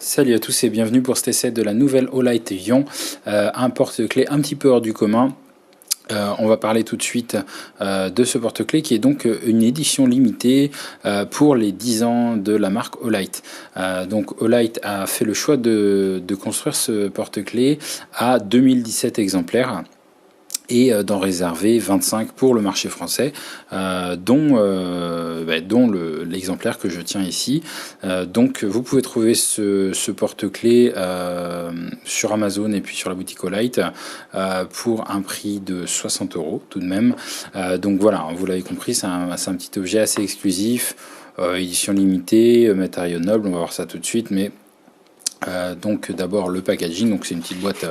Salut à tous et bienvenue pour cet essai de la nouvelle Olight Ion, un porte-clés un petit peu hors du commun. On va parler tout de suite de ce porte-clés qui est donc une édition limitée pour les 10 ans de la marque Olight. Donc Olight a fait le choix de construire ce porte-clés à 2017 exemplaires et d'en réserver 25 pour le marché français, dont l'exemplaire que je tiens ici. Donc vous pouvez trouver ce porte-clés sur Amazon et puis sur la boutique Olight pour un prix de 60 € tout de même. Donc voilà, vous l'avez compris, c'est un petit objet assez exclusif, édition limitée, matériaux nobles, on va voir ça tout de suite, mais donc d'abord le packaging, donc c'est une petite boîte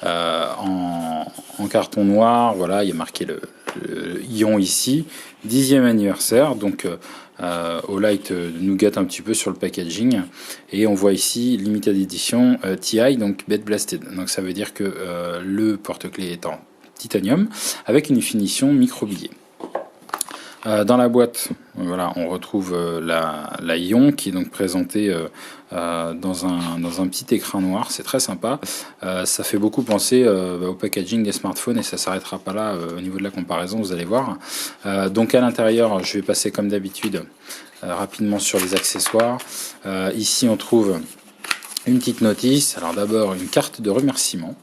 en carton noir, voilà, il y a marqué le Ion ici, 10e anniversaire, donc Olight nous gâte un petit peu sur le packaging, et on voit ici limited edition TI, donc bed blasted, donc ça veut dire que le porte-clés est en titanium avec une finition micro-billet. Dans la boîte, voilà, on retrouve la Ion qui est donc présentée dans un petit écran noir. C'est très sympa. Ça fait beaucoup penser au packaging des smartphones et ça s'arrêtera pas là au niveau de la comparaison, vous allez voir. Donc à l'intérieur, je vais passer comme d'habitude rapidement sur les accessoires. Ici, on trouve une petite notice. Alors d'abord une carte de remerciement.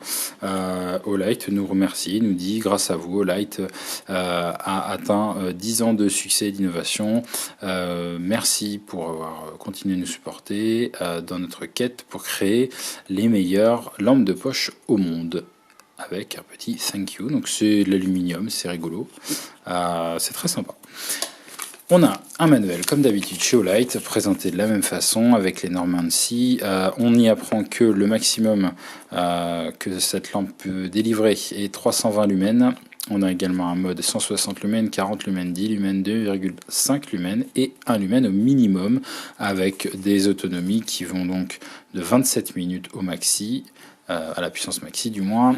Olight nous remercie, nous dit grâce à vous Olight a atteint 10 ans de succès et d'innovation. Merci pour avoir continué de nous supporter dans notre quête pour créer les meilleures lampes de poche au monde. Avec un petit thank you. Donc c'est de l'aluminium, c'est rigolo. C'est très sympa. On a un manuel, comme d'habitude chez Olight, présenté de la même façon, avec les normes ANSI. On y apprend que le maximum que cette lampe peut délivrer est 320 lumens. On a également un mode 160 lumens, 40 lumens, 10 lumens, 2,5 lumens et 1 lumen au minimum, avec des autonomies qui vont donc de 27 minutes au maxi, à la puissance maxi du moins,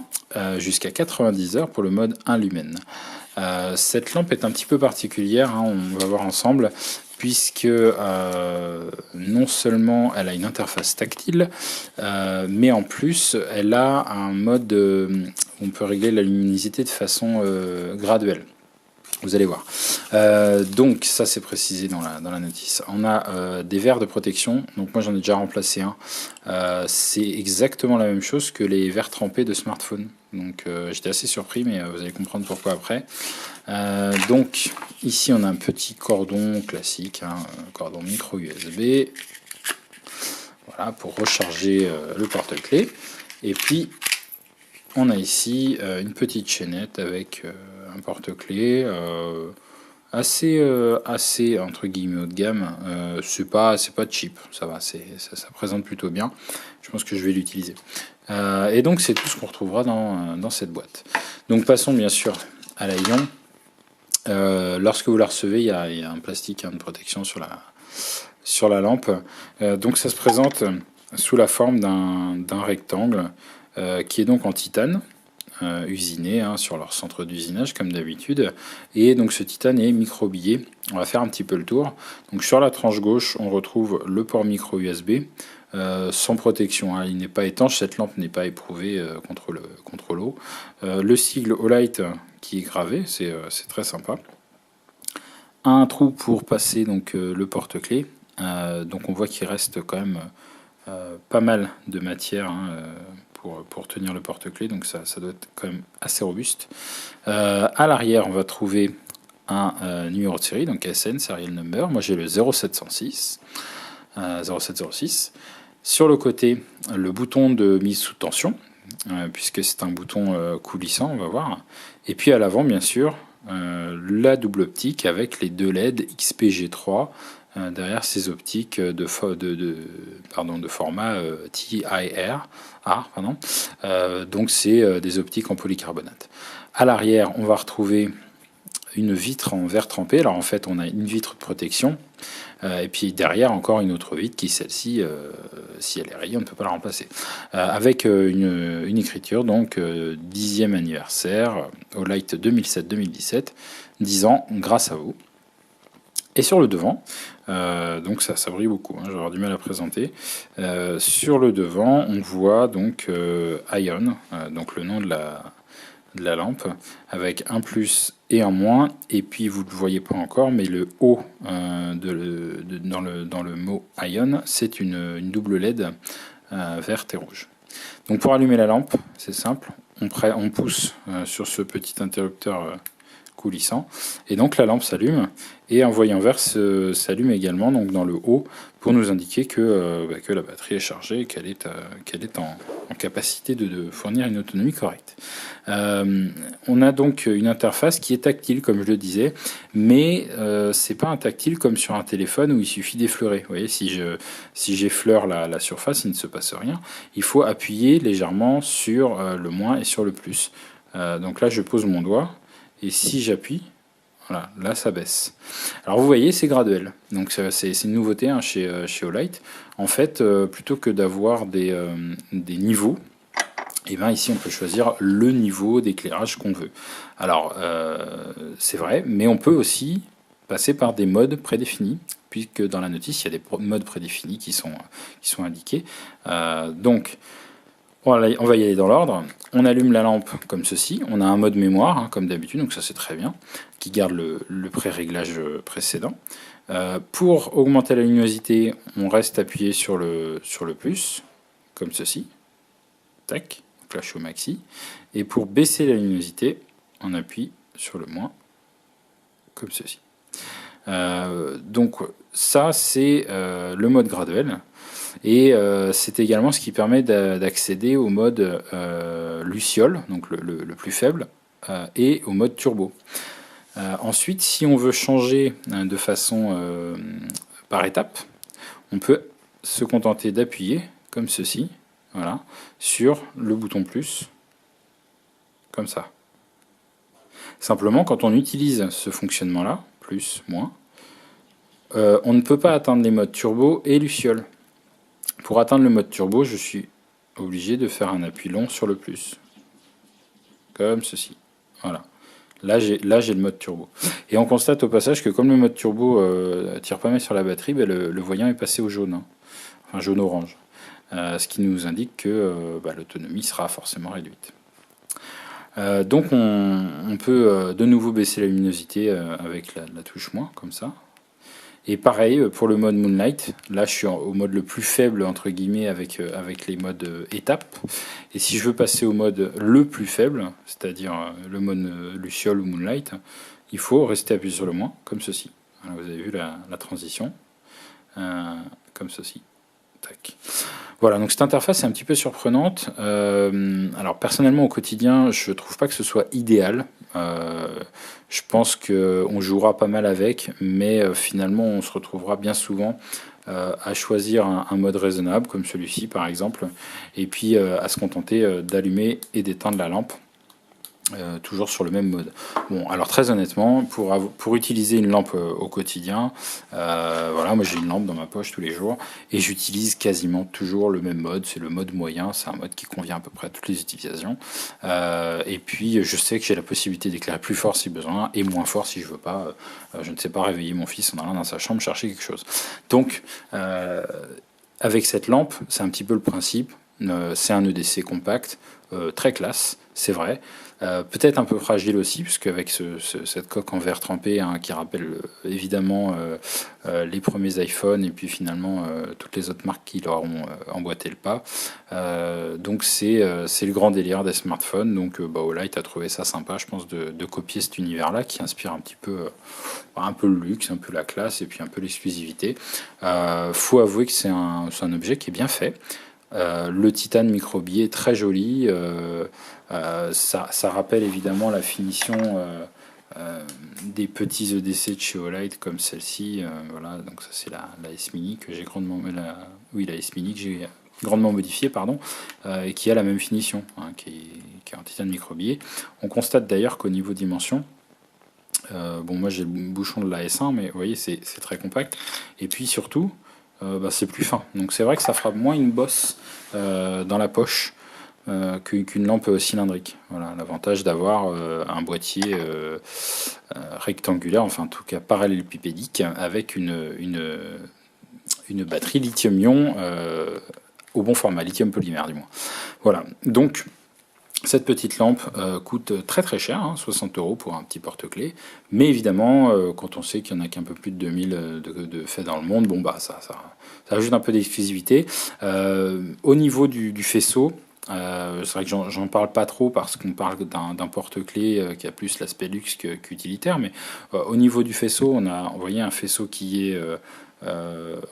jusqu'à 90 heures pour le mode 1 lumen. Cette lampe est un petit peu particulière, hein, on va voir ensemble, puisque non seulement elle a une interface tactile, mais en plus elle a un mode où on peut régler la luminosité de façon graduelle. Vous allez voir. Donc ça c'est précisé dans la notice. On a des verres de protection. Donc moi j'en ai déjà remplacé un. C'est exactement la même chose que les verres trempés de smartphone. Donc j'étais assez surpris, mais vous allez comprendre pourquoi après. Donc ici on a un petit cordon classique, hein, cordon micro USB. Voilà, pour recharger le porte-clés. Et puis on a ici une petite chaînette avec un porte-clés assez entre guillemets haut de gamme. C'est pas cheap, ça va, ça présente plutôt bien. Je pense que je vais l'utiliser. Et donc c'est tout ce qu'on retrouvera dans cette boîte. Donc passons bien sûr à la Ion. Lorsque vous la recevez, il y a un plastique, de protection sur la lampe. Donc ça se présente sous la forme d'un rectangle qui est donc en titane, usiné sur leur centre d'usinage comme d'habitude, et donc ce titane est micro-billet. On va faire un petit peu le tour. Donc sur la tranche gauche on retrouve le port micro USB sans protection, hein. Il n'est pas étanche, cette lampe n'est pas éprouvée contre l'eau. Le sigle Olight qui est gravé, c'est très sympa. Un trou pour passer donc le porte-clés. Donc on voit qu'il reste quand même pas mal de matière, hein, pour tenir le porte-clés, donc ça doit être quand même assez robuste. À l'arrière, on va trouver un numéro de série, donc SN, serial number. Moi j'ai le 0706. Sur le côté, le bouton de mise sous tension, puisque c'est un bouton coulissant, on va voir. Et puis à l'avant, bien sûr, la double optique avec les deux LED XPG3 derrière ces optiques de format TIR. Donc c'est des optiques en polycarbonate. À l'arrière, on va retrouver une vitre en verre trempé. Alors en fait, on a une vitre de protection. Et puis derrière, encore une autre vitre qui, celle-ci, si elle est rayée, on ne peut pas la remplacer. Avec une écriture, donc 10e anniversaire, Olight 2007-2017, 10 ans grâce à vous. Et sur le devant, donc ça brille beaucoup, hein, j'aurais du mal à présenter. Sur le devant, on voit donc Ion, donc le nom de la lampe, avec un plus et un moins. Et puis vous ne le voyez pas encore, mais le O dans le mot Ion, c'est une double LED verte et rouge. Donc pour allumer la lampe, c'est simple, on pousse sur ce petit interrupteur coulissant, et donc la lampe s'allume, et un voyant vert s'allume également donc dans le haut pour nous indiquer que la batterie est chargée et qu'elle est en capacité de fournir une autonomie correcte. On a donc une interface qui est tactile, comme je le disais, mais c'est pas un tactile comme sur un téléphone où il suffit d'effleurer. Vous voyez, si j'effleure la surface, il ne se passe rien. Il faut appuyer légèrement sur le moins et sur le plus. Donc là, je pose mon doigt, et si j'appuie, voilà, là ça baisse. Alors vous voyez, c'est graduel. Donc c'est une nouveauté hein, chez Olight. En fait, plutôt que d'avoir des niveaux, et bien ici on peut choisir le niveau d'éclairage qu'on veut. Alors c'est vrai, mais on peut aussi passer par des modes prédéfinis, puisque dans la notice il y a des modes prédéfinis qui sont indiqués. Donc on va y aller dans l'ordre. On allume la lampe comme ceci. On a un mode mémoire, hein, comme d'habitude, donc ça c'est très bien, qui garde le pré-réglage précédent. Pour augmenter la luminosité, on reste appuyé sur le plus, comme ceci. Tac, flash au maxi. Et pour baisser la luminosité, on appuie sur le moins, comme ceci. Donc ça c'est le mode graduel. Et c'est également ce qui permet d'accéder au mode Luciole, donc le plus faible, et au mode turbo. Ensuite, si on veut changer de façon par étape, on peut se contenter d'appuyer, comme ceci, voilà, sur le bouton plus, comme ça. Simplement, quand on utilise ce fonctionnement-là, plus, moins, on ne peut pas atteindre les modes turbo et Luciole. Pour atteindre le mode turbo, je suis obligé de faire un appui long sur le plus. Comme ceci. Voilà. Là, j'ai le mode turbo. Et on constate au passage que comme le mode turbo tire pas mal sur la batterie, ben le voyant est passé au jaune. Hein. Enfin, jaune-orange. Ce qui nous indique que l'autonomie sera forcément réduite. Donc on peut de nouveau baisser la luminosité avec la touche moins, comme ça. Et pareil pour le mode Moonlight, là je suis au mode le plus faible entre guillemets avec les modes étapes. Et si je veux passer au mode le plus faible, c'est-à-dire le mode Luciole ou Moonlight, il faut rester appuyé sur le moins, comme ceci. Alors, vous avez vu la transition, comme ceci. Tac. Voilà, donc cette interface est un petit peu surprenante. Alors personnellement au quotidien, je trouve pas que ce soit idéal. Je pense qu'on jouera pas mal avec, mais finalement on se retrouvera bien souvent à choisir un mode raisonnable comme celui-ci par exemple, et puis à se contenter d'allumer et d'éteindre la lampe. Toujours sur le même mode. Bon, alors très honnêtement, pour utiliser une lampe au quotidien, voilà, moi j'ai une lampe dans ma poche tous les jours et j'utilise quasiment toujours le même mode. C'est le mode moyen, c'est un mode qui convient à peu près à toutes les utilisations. Et puis je sais que j'ai la possibilité d'éclairer plus fort si besoin et moins fort si je veux pas. Je ne sais pas réveiller mon fils en allant dans sa chambre chercher quelque chose. Donc avec cette lampe, c'est un petit peu le principe. C'est un EDC compact, très classe, c'est vrai. Peut-être un peu fragile aussi, puisque avec cette coque en verre trempé hein, qui rappelle évidemment les premiers iPhones et puis finalement toutes les autres marques qui leur ont emboîté le pas. Donc c'est le grand délire des smartphones. Donc Olight a trouvé ça sympa, je pense, de copier cet univers-là qui inspire un petit peu, un peu le luxe, un peu la classe et puis un peu l'exclusivité. Faut avouer que c'est un objet qui est bien fait. Le titane microbié est très joli. Ça rappelle évidemment la finition des petits EDC de chez Olight comme celle-ci. Voilà, donc ça c'est la S-Mini que j'ai grandement, la S-Mini que j'ai grandement modifiée, pardon, et qui a la même finition, hein, qui est en titane microbié. On constate d'ailleurs qu'au niveau dimension, bon moi j'ai le bouchon de la S1, mais vous voyez c'est très compact. Et puis surtout, c'est plus fin. Donc c'est vrai que ça fera moins une bosse dans la poche. qu'une lampe cylindrique. Voilà, l'avantage d'avoir un boîtier rectangulaire, enfin en tout cas parallélépipédique, avec une batterie lithium-ion au bon format, lithium polymère du moins. Voilà, donc cette petite lampe coûte très très cher, hein, 60 € pour un petit porte-clés. Mais évidemment, quand on sait qu'il y en a qu'un peu plus de 2000 de faits dans le monde, bon bah ça ajoute un peu d'exclusivité. Au niveau du faisceau, c'est vrai que j'en parle pas trop parce qu'on parle d'un porte-clés qui a plus l'aspect luxe qu'utilitaire, mais au niveau du faisceau, on a envoyé un faisceau qui est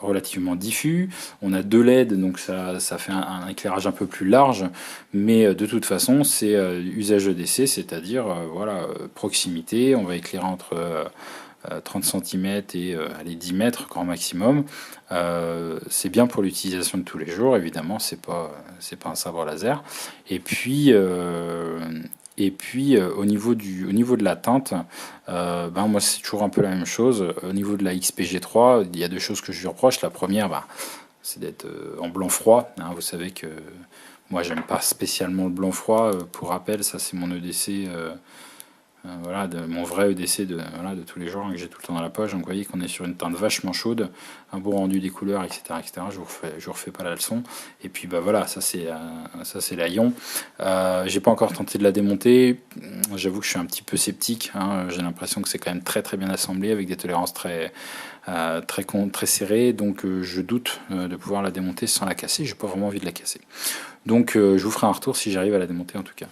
relativement diffus. On a 2 LED, donc ça fait un éclairage un peu plus large, mais de toute façon, c'est usage EDC, c'est-à-dire voilà, proximité. On va éclairer entre 30 cm et allez, 10 mètres grand maximum. C'est bien pour l'utilisation de tous les jours, évidemment, c'est pas un sabre laser. Et puis au niveau de la teinte, moi c'est toujours un peu la même chose. Au niveau de la XPG3, il y a 2 choses que je lui reproche. La première, c'est d'être en blanc froid, hein. Vous savez que moi j'aime pas spécialement le blanc froid. Pour rappel, ça c'est mon EDC. Voilà, de mon vrai EDC de tous les jours, hein, que j'ai tout le temps dans la poche. Donc vous voyez qu'on est sur une teinte vachement chaude, un beau rendu des couleurs, etc. etc. Je vous refais pas la leçon. Et puis voilà, ça c'est la Ion. J'ai pas encore tenté de la démonter. J'avoue que je suis un petit peu sceptique, hein. J'ai l'impression que c'est quand même très très bien assemblé avec des tolérances très serrées. Donc je doute de pouvoir la démonter sans la casser. J'ai pas vraiment envie de la casser. Donc je vous ferai un retour si j'arrive à la démonter en tout cas.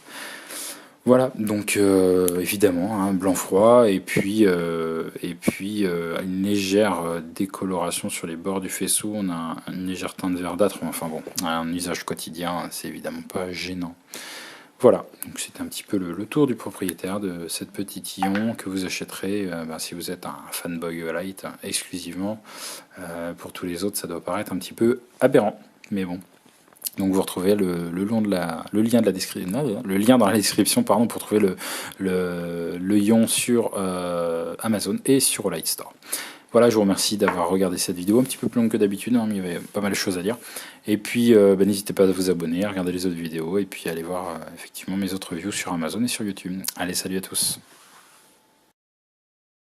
Voilà, donc évidemment, hein, blanc froid, et puis une légère décoloration sur les bords du faisceau. On a une légère teinte verdâtre, enfin bon, un usage quotidien, c'est évidemment pas gênant. Voilà, donc c'était un petit peu le tour du propriétaire de cette petite Ion que vous achèterez si vous êtes un fanboy Light exclusivement. Pour tous les autres, ça doit paraître un petit peu aberrant, mais bon. Donc vous retrouvez le lien dans la description pour trouver le Ion sur Amazon et sur Olight Store. Voilà, je vous remercie d'avoir regardé cette vidéo, un petit peu plus longue que d'habitude, hein, mais il y avait pas mal de choses à dire. Et puis n'hésitez pas à vous abonner, à regarder les autres vidéos et puis aller voir effectivement mes autres reviews sur Amazon et sur YouTube. Allez, salut à tous.